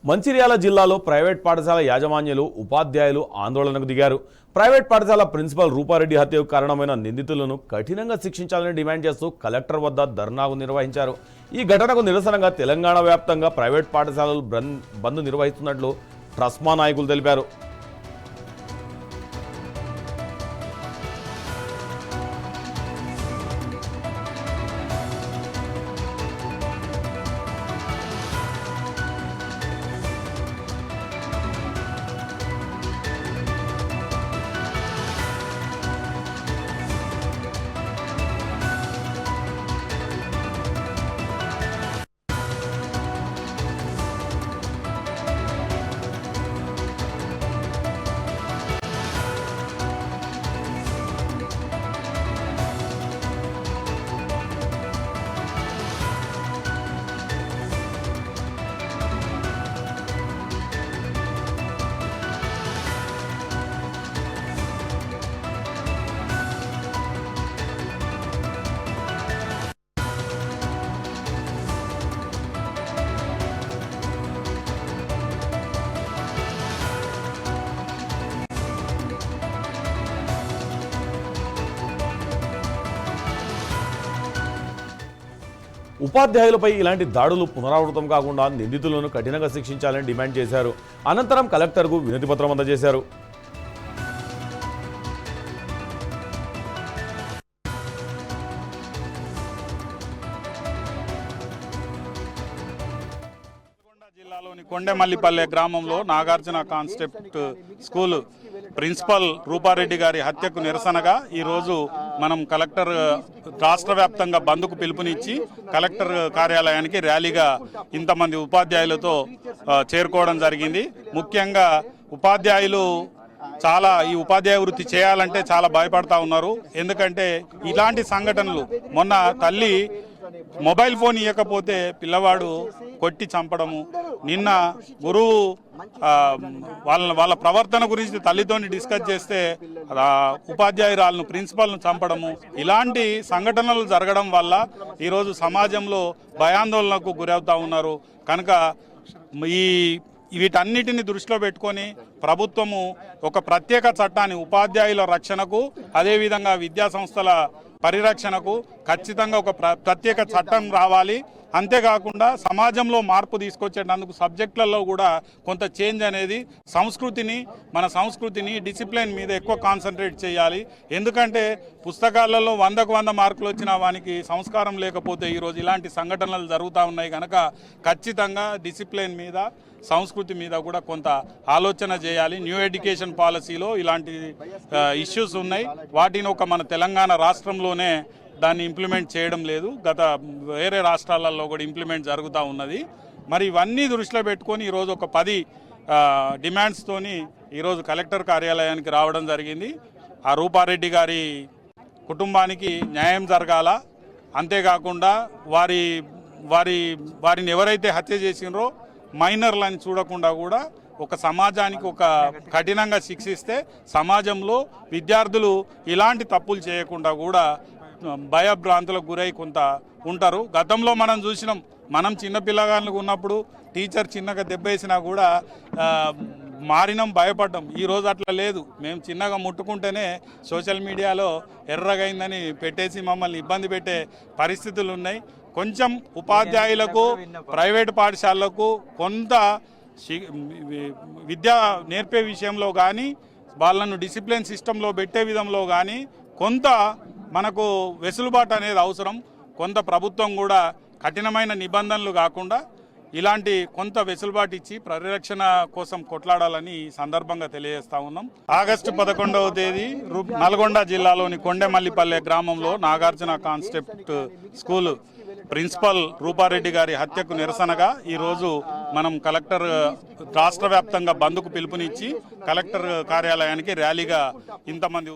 మంచిర్యాల జిల్లాలో ప్రైవేట్ పాఠశాల యాజమాన్యాలు ఉపాధ్యాయులు ఆందోళనకు దిగారు. ప్రైవేట్ పాఠశాల ప్రిన్సిపల్ రూపారెడ్డి హత్యకు కారణమైన నిందితులను కఠినంగా శిక్షించాలని డిమాండ్ చేస్తూ కలెక్టర్ వద్ద ధర్నాకు నిర్వహించారు. ఈ ఘటనకు నిరసనగా తెలంగాణ వ్యాప్తంగా ప్రైవేట్ పాఠశాలలు బంద్ నిర్వహిస్తున్నట్లు ట్రస్మా నాయకులు తెలిపారు. ఉపాధ్యాయులపై ఇలాంటి దాడులు పునరావృతం కాకుండా నిందితులను కఠినంగా శిక్షించాలని డిమాండ్ చేశారు. అనంతరం కలెక్టర్కు వినతి పత్రం అందజేశారు. జిల్లాలోని కొండెమల్లిపల్లె గ్రామంలో Nagarjuna concept school principal Rupa Reddy గారి హత్యకు నిరసనగా ఈరోజు మనం కలెక్టర్ రాష్ట్ర వ్యాప్తంగా బంద్కు పిలుపునిచ్చి కలెక్టర్ కార్యాలయానికి ర్యాలీగా ఇంతమంది ఉపాధ్యాయులతో చేరుకోవడం జరిగింది. ముఖ్యంగా ఉపాధ్యాయులు ఈ ఉపాధ్యాయ వృత్తి చేయాలంటే చాలా భయపడతా ఉన్నారు. ఎందుకంటే ఇలాంటి సంఘటనలు మొన్న తల్లి మొబైల్ ఫోన్ ఇవ్వకపోతే పిల్లవాడు కొట్టి చంపడము, నిన్న గురువు వాళ్ళ ప్రవర్తన గురించి తల్లితోని డిస్కస్ చేస్తే ఉపాధ్యాయురాలను ప్రిన్సిపల్ను చంపడము, ఇలాంటి సంఘటనలు జరగడం వల్ల ఈరోజు సమాజంలో భయాందోళనకు గురవుతూ ఉన్నారు. కనుక వీటన్నిటిని దృష్టిలో పెట్టుకొని ప్రభుత్వము ఒక ప్రత్యేక చట్టాన్ని ఉపాధ్యాయుల రక్షణకు, అదేవిధంగా విద్యా సంస్థల పరిరక్షణకు ఖచ్చితంగా ఒక ప్రత్యేక చట్టం రావాలి. అంతేకాకుండా సమాజంలో మార్పు తీసుకొచ్చేటందుకు సబ్జెక్టులలో కూడా కొంత చేంజ్ అనేది మన సంస్కృతిని డిసిప్లిన్ మీద ఎక్కువ కాన్సన్ట్రేట్ చేయాలి. ఎందుకంటే పుస్తకాలలో 100కు 100 మార్కులు వచ్చిన వానికి సంస్కారం లేకపోతే ఈరోజు ఇలాంటి సంఘటనలు జరుగుతూ ఉన్నాయి. కనుక ఖచ్చితంగా డిసిప్లిన్ మీద, సంస్కృతి మీద కూడా కొంత ఆలోచన చేయాలి. న్యూ ఎడ్యుకేషన్ పాలసీలో ఇలాంటి ఇష్యూస్ ఉన్నాయి. వాటిని మన తెలంగాణ రాష్ట్రంలోనే దాన్ని ఇంప్లిమెంట్ చేయడం లేదు. వేరే రాష్ట్రాలలో కూడా ఇంప్లిమెంట్ జరుగుతూ ఉన్నది. మరి ఇవన్నీ దృష్టిలో పెట్టుకొని ఈరోజు ఒక 10 డిమాండ్స్తోని ఈరోజు కలెక్టర్ కార్యాలయానికి రావడం జరిగింది. ఆ రూపారెడ్డి గారి కుటుంబానికి న్యాయం జరగాల. అంతేకాకుండా వారిని ఎవరైతే హత్య చేసినారో మైనర్లని చూడకుండా కూడా ఒక సమాజానికి కఠినంగా శిక్షిస్తే సమాజంలో విద్యార్థులు ఇలాంటి తప్పులు చేయకుండా కూడా భయభ్రాంతులకు గురై కొంత ఉంటారు. గతంలో మనం చూసినాం, మనం చిన్నపిల్లగాళ్ళకు ఉన్నప్పుడు టీచర్ చిన్నగా దెబ్బేసినా కూడా మారినాం, భయపడ్డాం. ఈరోజు అట్లా లేదు. మేము చిన్నగా ముట్టుకుంటేనే సోషల్ మీడియాలో ఎర్రగైందని పెట్టేసి మమ్మల్ని ఇబ్బంది పెట్టే పరిస్థితులు ఉన్నాయి. కొంచెం ఉపాధ్యాయులకు, ప్రైవేటు పాఠశాలలకు కొంత విద్య నేర్పే విషయంలో కానీ, వాళ్ళను డిసిప్లిన్ సిస్టంలో పెట్టే విధంలో కానీ కొంత మనకు వెసులుబాటు అనేది అవసరం. కొంత ప్రభుత్వం కూడా కఠినమైన నిబంధనలు కాకుండా ఇలాంటి కొంత వెసులుబాటు ఇచ్చి పరిరక్షణ కోసం కొట్లాడాలని ఈ సందర్భంగా తెలియజేస్తా ఉన్నాం. ఆగస్టు 11వ తేదీ నల్గొండ జిల్లాలోని కొండెమల్లిపల్లె గ్రామంలో Nagarjuna concept school principal Rupa Reddy గారి హత్యకు నిరసనగా ఈరోజు మనం కలెక్టర్ రాష్ట్ర వ్యాప్తంగా బంద్కు పిలుపునిచ్చి కలెక్టర్ కార్యాలయానికి ర్యాలీగా ఇంతమంది